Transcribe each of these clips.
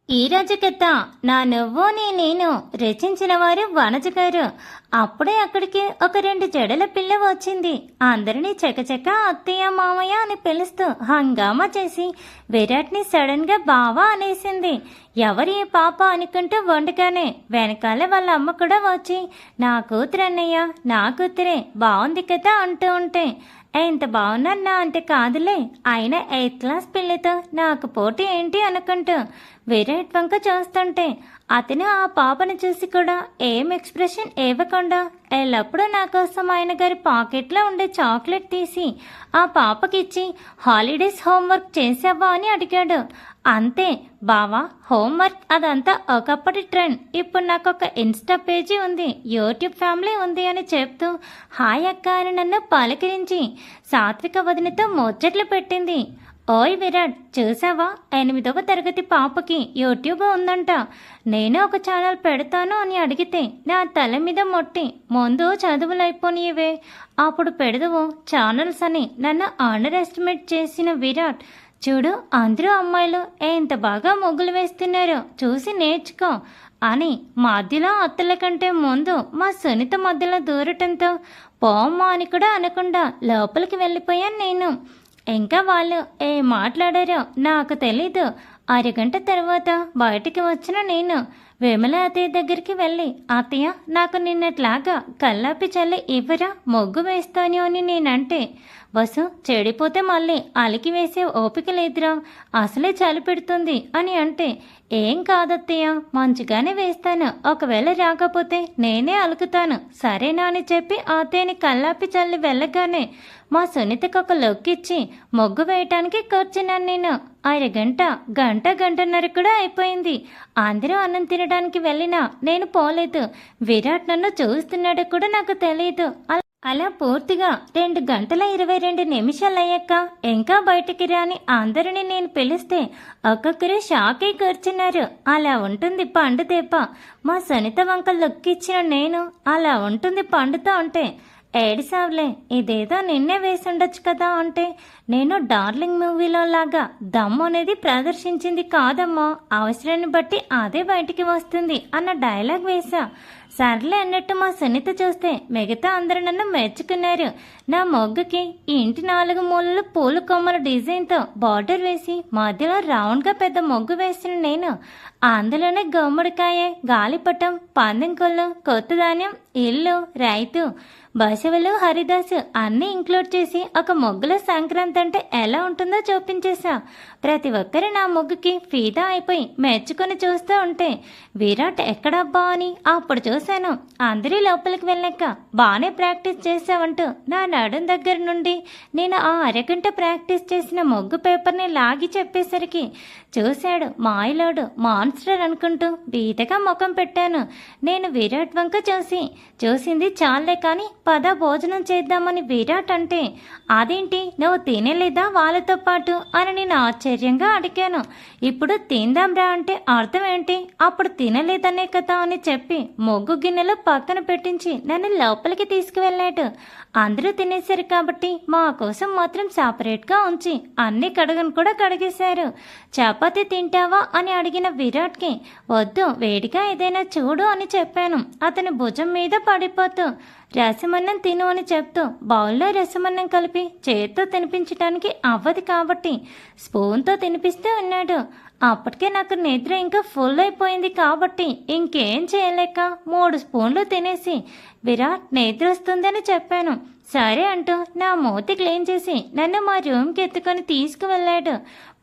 ఈ రోజు కథ నా నువ్వు నేను రచించిన వారు వనజ గారు. అప్పుడే అక్కడికి ఒక 2 జడల పిల్ల వచ్చింది. అందరినీ చకచక అత్తయ్య మామయ్య అని పిలుస్తూ హంగామా చేసి విరాట్ని సడన్ గా బావా అనేసింది. ఎవరి ఈ పాప అనుకుంటూ వండగానే వెనకాల వాళ్ళ అమ్మ కూడా వచ్చి నా కూతురు అన్నయ్య, నా కూతురే బాగుంది కదా అంటూ ఉంటే ఎంత బాగున్నా అంటే కాదులే, అయినా 8th క్లాస్ పిల్లతో నాకు పోటీ ఏంటి అనుకుంటూ విరాట్ వంక చూస్తుంటే అతను ఆ పాపను చూసి కూడా ఏం ఎక్స్ప్రెషన్ ఇవ్వకుండా ఎల్లప్పుడూ నా కోసం ఆయన గారి పాకెట్లో ఉండే చాక్లెట్ తీసి ఆ పాపకిచ్చి హాలిడేస్ హోంవర్క్ చేసావా అని అడిగాడు. అంతే బావా, హోంవర్క్ అదంతా ఒకప్పటి ట్రెండ్, ఇప్పుడు నాకు ఒక ఇన్స్టా పేజీ ఉంది, యూట్యూబ్ ఫ్యామిలీ ఉంది అని చెప్తూ హాయ్ అక్క అని నన్ను పలకరించి సాత్విక వదినతో ముచ్చట్లు పెట్టింది. ఓయ్ విరాట్, చూసావా 8వ తరగతి పాపకి యూట్యూబ్ ఉందంట, నేను ఒక ఛానల్ పెడతాను అని అడిగితే నా తల మీద మొట్టి ముందు చదువులు అయిపోనివే అప్పుడు పెడదువు ఛానల్స్ అని నన్ను అండర్ ఎస్టిమేట్ చేసిన విరాట్, చూడు అందరూ అమ్మాయిలు ఎంత బాగా ముగ్గులు వేస్తున్నారో చూసి నేర్చుకో అని మధ్యలో అత్తల కంటే ముందు మా సునీత మధ్యలో దూరటంతో పోమ్మా అని కూడా అనకుండా లోపలికి వెళ్ళిపోయాను నేను. ఇంకా వాళ్ళు ఏం మాట్లాడారో నాకు తెలీదు. అరగంట తర్వాత బయటికి వచ్చిన నేను విమల అత్తయ్య దగ్గరికి వెళ్ళి అత్తయ్య నాకు నిన్నట్లాగా కల్లాపి చల్లి ఇవ్వరా, ముగ్గు వేస్తాను అని నేనంటే వసు చెడిపోతే మళ్ళీ అలికి వేసే ఓపిక లేదురా, అసలే చలి పెడుతుంది అని అంటే ఏం కాదత్తయ్య మంచిగానే వేస్తాను, ఒకవేళ రాకపోతే నేనే అలుకుతాను సరేనా అని చెప్పి అత్తయ్యని కల్లాపి చల్లి వెళ్ళగానే మా సునీతకు ఒక లుక్ ఇచ్చి ముగ్గు వేయటానికి కూర్చున్నాను నేను. గంటన్నర కూడా అయిపోయింది. అందరూ అన్నం తినడానికి వెళ్ళినా నేను పోలేదు. విరాట్ నన్ను చూస్తున్నాడో కూడా నాకు తెలియదు. అలా పూర్తిగా 2 గంటల 22 నిమిషాలు అయ్యాక ఇంకా బయటికి రాని అందరిని నేను పిలిస్తే ఒక్కొక్కరు షాక్ అయి కూర్చున్నారు. అలా ఉంటుంది పండు దెబ్బ. మా సునీత వంక లుక్ ఇచ్చిన నేను అలా ఉంటుంది పండుతో ఉంటే ఏడిసావులే, ఇదేదో నిన్నే వేసి ఉండొచ్చు కదా అంటే నేను డార్లింగ్ మూవీలో లాగా దమ్ము అనేది ప్రదర్శించింది కాదమ్మా, అవసరాన్ని బట్టి అదే బయటికి వస్తుంది అన్న డైలాగ్ వేశా. సర్లే అన్నట్టు మా సునీత చూస్తే మిగతా అందరూ నన్ను మెచ్చుకున్నారు. నా మొగ్గుకి ఇంటి 4 మూలలు పూల కొమ్మల డిజైన్తో బార్డర్ వేసి మధ్యలో రౌండ్గా పెద్ద మొగ్గు వేసిన నేను అందులోనే గుమ్మడికాయ, గాలిపటం, పందెం కొల్లు, కొత్త ధాన్యం, ఇల్లు, రైతు, బసవలు, హరిదాసు అన్నీ ఇంక్లూడ్ చేసి ఒక ముగ్గుల సంక్రాంతి అంటే ఎలా ఉంటుందో చూపించేశా. ప్రతి ఒక్కరు నా ముగ్గుకి ఫీదా అయిపోయి మెచ్చుకొని చూస్తూ ఉంటే విరాట్ ఎక్కడబ్బా అని అప్పుడు చూశాను. అందరి లోపలికి వెళ్ళాక బాగానే ప్రాక్టీస్ చేసావంటూ నా నడుం దగ్గర నుండి నేను ఆ అరగంట ప్రాక్టీస్ చేసిన ముగ్గు పేపర్ని లాగి చెప్పేసరికి చూశాడు మాయలోడు మాన్స్టర్ అనుకుంటూ బీటగా ముఖం పెట్టాను. నేను విరాట్ వంక చూసింది చాలే కానీ పద భోజనం చేద్దామని విరాట్ అంటే అదేంటి నువ్వు తినలేదా వాళ్ళతో పాటు అని నేను ఆశ్చర్యంగా అడిగాను. ఇప్పుడు తిందాంరా అంటే అర్థం ఏంటి, అప్పుడు తినలేదనే కదా అని చెప్పి మొగ్గు గిన్నెలో పక్కన పెట్టించి నన్ను లోపలికి తీసుకువెళ్ళాడు. అందరూ తినేశారు కాబట్టి మా కోసం మాత్రం సపరేట్గా ఉంచి అన్ని కడగను కూడా కడిగేశారు. చపాతీ తింటావా అని అడిగిన విరాట్కి వద్దు వేడిగా ఏదైనా చూడు అని చెప్పాను. అతని భుజం మీద పడిపోతూ రసమన్నం తిను అని చెప్తూ బౌల్లో రసమన్నం కలిపి చేత్తో తినిపించడానికి అవ్వదు కాబట్టి స్పూన్తో తినిపిస్తూ ఉన్నాడు. అప్పటికే నాకు నిద్ర ఇంకా ఫుల్ అయిపోయింది కాబట్టి ఇంకేం చేయలేక 3 స్పూన్లు తినేసి విరాట్ నిద్ర వస్తుందని చెప్పాను. సరే అంటూ నా మూతి క్లీన్ చేసి నన్ను మా రూమ్కి ఎత్తుకొని తీసుకువెళ్ళాడు.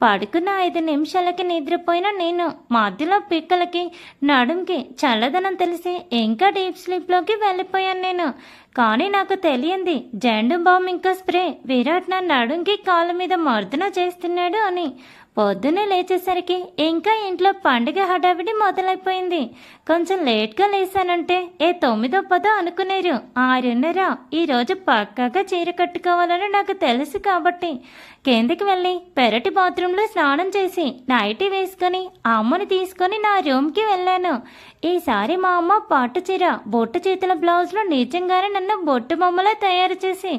పడుకున్న 5 నిమిషాలకి నిద్రపోయిన నేను మధ్యలో పిక్కలకి నడుంకి చల్లదనం తెలిసి ఇంకా డీప్ స్లీప్లోకి వెళ్ళిపోయాను నేను. కానీ నాకు తెలియంది జెండు బామ్ ఇంకా స్ప్రే విరాట్ నా నడుంకి కాళ్ళ మీద మర్దన చేస్తున్నాడు అని. పొద్దున్నే లేచేసరికి ఇంకా ఇంట్లో పండుగ హడావిడి మొదలైపోయింది. కొంచెం లేట్గా లేసానంటే 9వ 10 అనుకునేరు. 6:30. ఈరోజు పక్కాగా చీర కట్టుకోవాలని నాకు తెలుసు కాబట్టి కిందకి వెళ్ళి పెరటి బాత్రూంలో స్నానం చేసి నైటీ వేసుకొని అమ్మని తీసుకొని నా రూమ్కి వెళ్ళాను. ఈసారి మా అమ్మ పట్టు చీర బొట్టు చేతుల బ్లౌజ్లో నిజంగానే నన్ను బొట్టు బొమ్మలా తయారు చేసి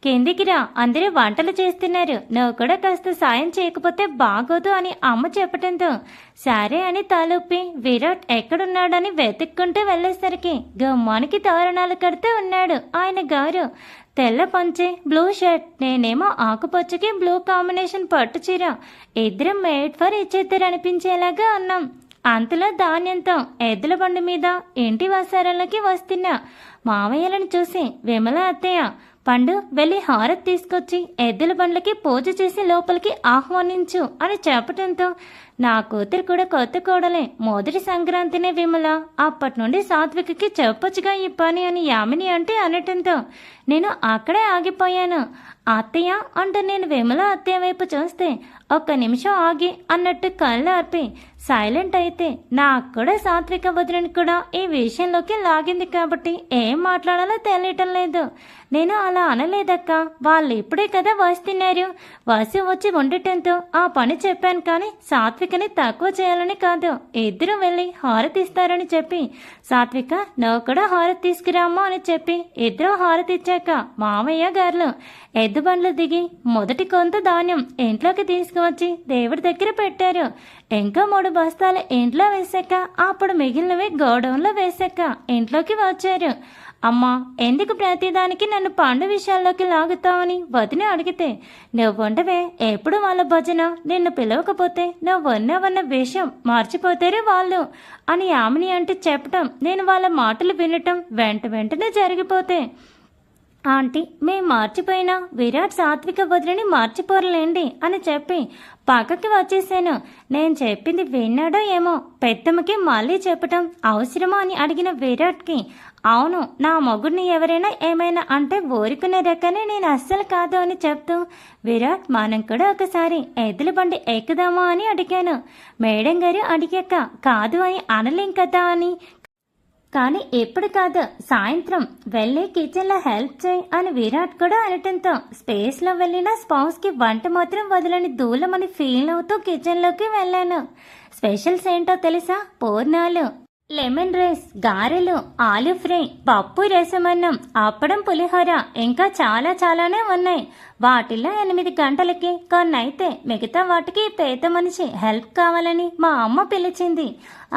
కిందికి రా, అందరూ వంటలు చేస్తున్నారు, నువ్వు కూడా కాస్త సాయం చేయకపోతే బాగోదు అని అమ్మ చెప్పటంతో సరే అని తలొప్పి విరాట్ ఎక్కడున్నాడని వెతుక్కుంటూ వెళ్ళేసరికి గుమ్మానికి తోరణాలు కడుతూ ఉన్నాడు ఆయన గారు. తెల్ల పంచె, బ్లూ షర్ట్, నేనేమో ఆకుపచ్చకి బ్లూ కాంబినేషన్ పట్టు చీర, ఇద్దరం మేడ్ ఫర్ ఇచ్చేద్దరు అనిపించేలాగా ఉన్నాం. అంతలో ధాన్యంతో ఎద్దుల బండి మీద ఇంటి వసారాలకి వస్తున్నా మావయ్యలను చూసి విమల అత్తయ్య, పండు వెళ్ళి హారతి తీసుకొచ్చి ఎద్దుల బండ్లకి పూజ చేసి లోపలికి ఆహ్వానించు అని చెప్పటంతో నా కూతురు కూడా కొత్త కోడలే, మొదటి సంక్రాంతినే విమల, అప్పటి నుండి సాత్వికకి చెప్పొచ్చుగా ఈ పని అని యామిని అంటే అనటంతో నేను అక్కడే ఆగిపోయాను. అత్తయ్య అంటూ నేను విమల అత్తయ్య వైపు చూస్తే ఒక్క నిమిషం ఆగి అన్నట్టు కళ్ళు ఆర్పి సైలెంట్ అయితే నాకు కూడా సాత్విక వదిలిని కూడా ఈ విషయంలోకి లాగింది కాబట్టి ఏం మాట్లాడాలో తెలియటం లేదు. నేను అలా అనలేదక్క, వాళ్ళు ఇప్పుడే కదా వస్తున్నారు, వసి వచ్చి ఉండటంతో ఆ పని చెప్పాను కానీ సాత్వికని తక్కువ చేయాలని కాదు. ఇద్దరు వెళ్ళి హారతి ఇస్తారని చెప్పి సాత్విక నువ్వు కూడా హారతి తీసుకురామ్మా అని చెప్పి ఇద్దరు హారతి ఇచ్చాక మామయ్య గారు ఎద్దు బండ్లు దిగి మొదటి కొంత ధాన్యం ఇంట్లోకి తీసుకువచ్చి దేవుడి దగ్గర పెట్టారు. ఇంకా 3 బస్తాలు ఇంట్లో వేసాక అప్పుడు మిగిలినవి గోడౌన్లో వేసాక ఇంట్లోకి వచ్చారు. అమ్మా, ఎందుకు ప్రతిదానికి నన్ను పండు విషయాల్లోకి లాగుతావని వదిన అడిగితే నువ్వుండవే, ఎప్పుడు వాళ్ళ భజన, నిన్ను పిలవకపోతే నువ్వు ఉన్నావన్న విషయం మర్చిపోతారు వాళ్ళు అని యామిని అంటే చెప్పటం, నేను వాళ్ళ మాటలు వినటం వెంటనే జరిగిపోతే ఆంటీ మేము మార్చిపోయినా విరాట్ సాత్విక వదిలిని మార్చిపోరలేండి అని చెప్పి పక్కకి వచ్చేసాను. నేను చెప్పింది విన్నాడో ఏమో, పెద్దమ్మకి మళ్ళీ చెప్పటం అవసరమా అని అడిగిన విరాట్కి అవును, నా మొగుడిని ఎవరైనా ఏమైనా అంటే ఊరుకునే రకనే నేను అస్సలు కాదు అని చెప్తూ విరాట్ మనం కూడా ఒకసారి ఎద్దుల బండి ఎక్కుదామా అని అడిగాను. మేడం గారు అడిగాక కాదు అని అనలేం కదా అని, కానీ ఎప్పుడు కాదు సాయంత్రం వెళ్ళి కిచెన్లో హెల్ప్ చేయి అని విరాట్ కూడా అనటంతో స్పేస్లో వెళ్ళిన స్పౌస్కి వంట మాత్రం వదలని దూలమని ఫీల్ అవుతూ కిచెన్లోకి వెళ్ళాను. స్పెషల్స్ ఏంటో తెలుసా? పూర్ణాలు, లెమన్ రైస్, గారెలు, ఆలు ఫ్రై, పప్పు, రసమన్నం, అప్పడం, పులిహోర, ఇంకా చాలానే ఉన్నాయి. వాటిల్లో 8 గంటలకి కొన్నైతే మిగతా వాటికి పేద మనిషి హెల్ప్ కావాలని మా అమ్మ పిలిచింది.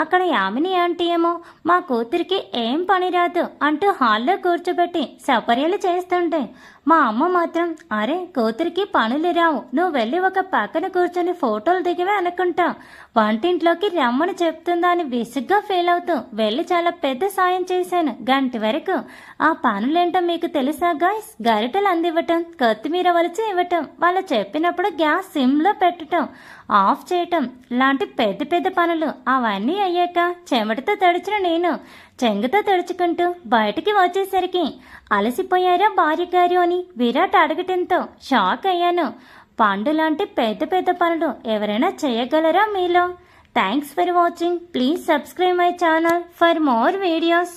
అక్కడ యామిని ఆంటీ ఏమో మా కూతురికి ఏం పని రాదు అంటూ హాల్లో కూర్చోబెట్టి సపర్యలు చేస్తుంటే మా అమ్మ మాత్రం అరే కూతురికి పనులు రావు, నువ్వు వెళ్ళి ఒక పక్కన కూర్చొని ఫోటోలు దిగివే అనుకుంటా, వంటింట్లోకి రమ్మని చెప్తుందా అని విసుగ్గా ఫీల్ అవుతూ వెళ్ళి చాలా పెద్ద సాయం చేశాను. గంట వరకు ఆ పనులేంటో మీకు తెలుసా గాయ్స్? గరిటెలు అందివ్వటం, కొత్తిమీర వలిచి ఇవ్వటం, వాళ్ళు చెప్పినప్పుడు గ్యాస్ సిమ్లో పెట్టడం, ఆఫ్ చేయటం లాంటి పెద్ద పనులు. అవన్నీ అయ్యాక చెమటతో తడిచిన నేను చెంగుతో తడుచుకుంటూ బయటికి వచ్చేసరికి అలసిపోయారా భార్య గారు అని విరాట్ అడగటంతో షాక్ అయ్యాను. పండు లాంటి పెద్ద పనులు ఎవరైనా చేయగలరా మీలో? Thanks for watching. Please subscribe my channel for more videos.